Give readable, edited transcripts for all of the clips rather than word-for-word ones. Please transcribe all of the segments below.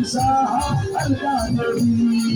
शाह अल्लाह नबी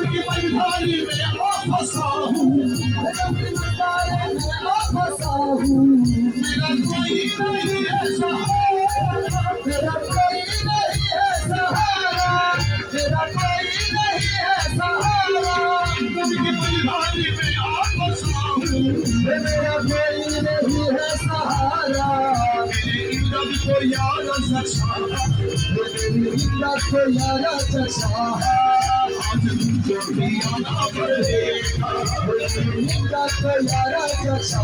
की बंधारी में आप फंसा हूँ मेरा कोई नहीं है सहारा मेरा कोई नहीं है सहारा मेरा कोई नहीं है सहारा की बंधारी में आप फंसा हूँ मेरा कोई नहीं है सहारा मेरी इज्जत को याद रखा मेरी इज्जत को याद रखा आज तुमको भी आना पड़ेगा मेरी इज्जत को याद रखा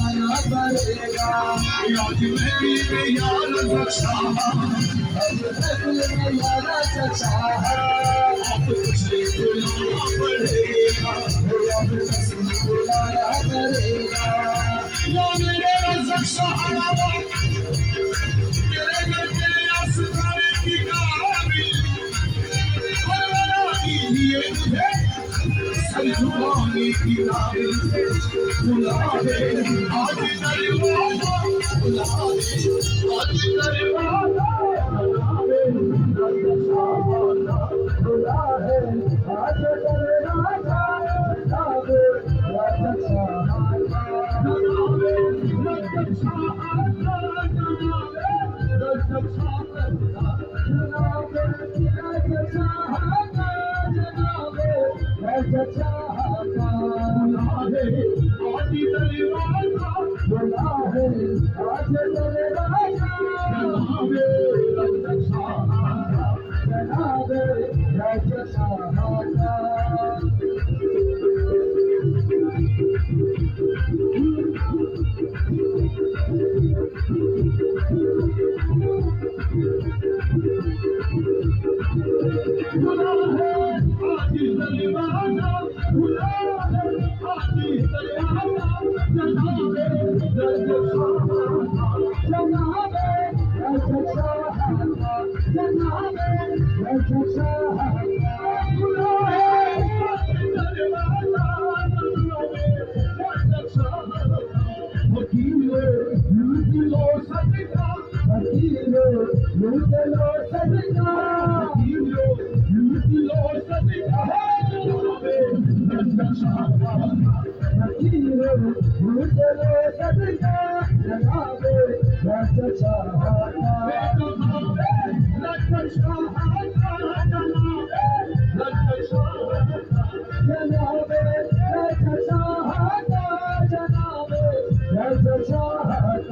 आना पड़ेगा आज मेरी भी याद रखा याद रखा आप तुझे बुलाना पड़ेगा बुलाना पड़ेगा या मेरे रज़्क़ सहारा मेरे घर के असरारे की काबिल कीजिए मुझे सर झुकाने की काबिल बुला दे आज दरवाजा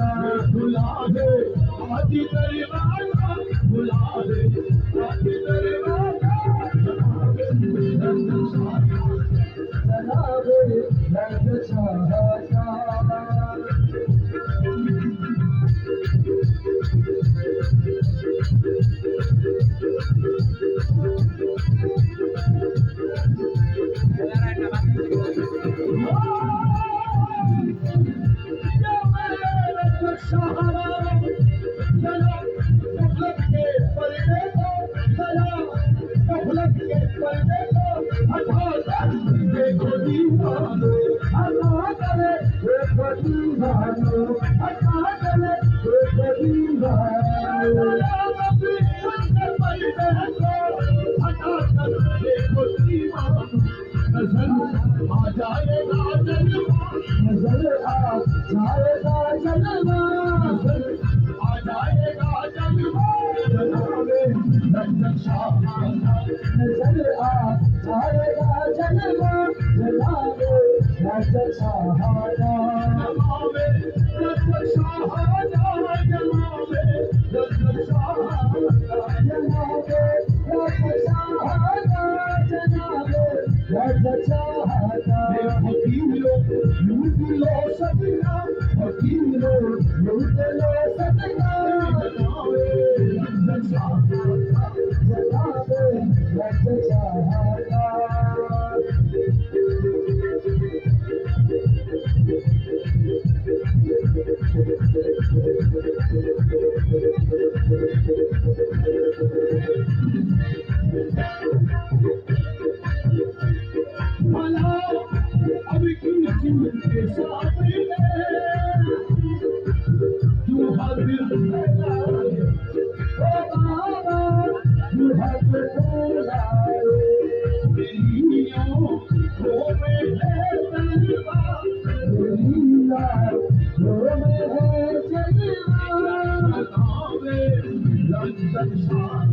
बुला दे आज दरवाजा बुला है आज दरवाजा बनावे रंजन शाह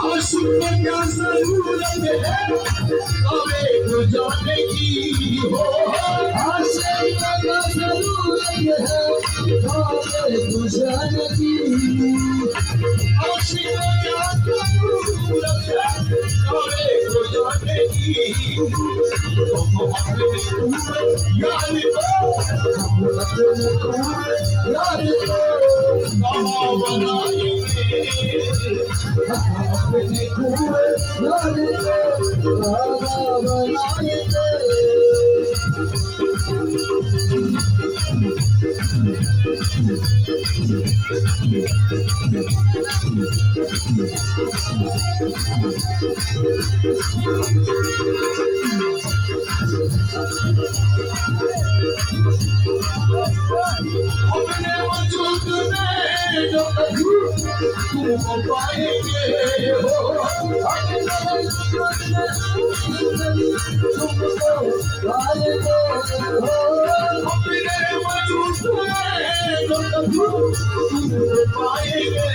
आशिक में क्या जरूरत है अबे तो जाने की हो आशिक में क्या जरूरत है अबे तो जाने की आशिक में क्या जरूरत है अबे तो जाने की यार बनाएंगे अपने वजूद में जो कभी तुम पाएंगे हो, अपने वजूद में जो कभी तुम पाएंगे,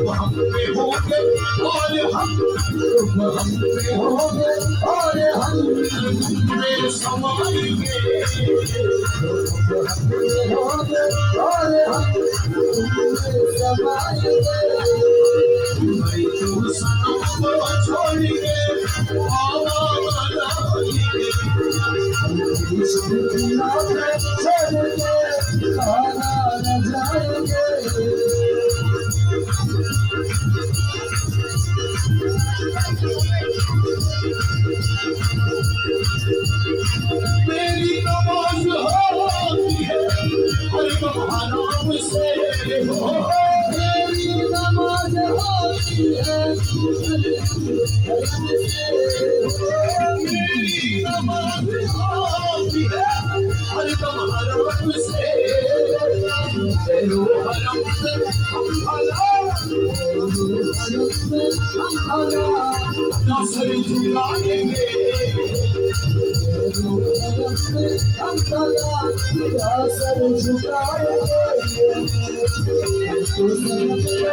हम पे होंगे और हम पे होंगे और हम में समाएंगे, मैं तू सनम छोड़ के आवा मेरी नमाज होती है हर नाम से हो, मेरी नमाज होती है मेरी नमाज होती है हर नाम से, तेरो हरम से नसर झुलाएंगे, हम झुकाएंगे।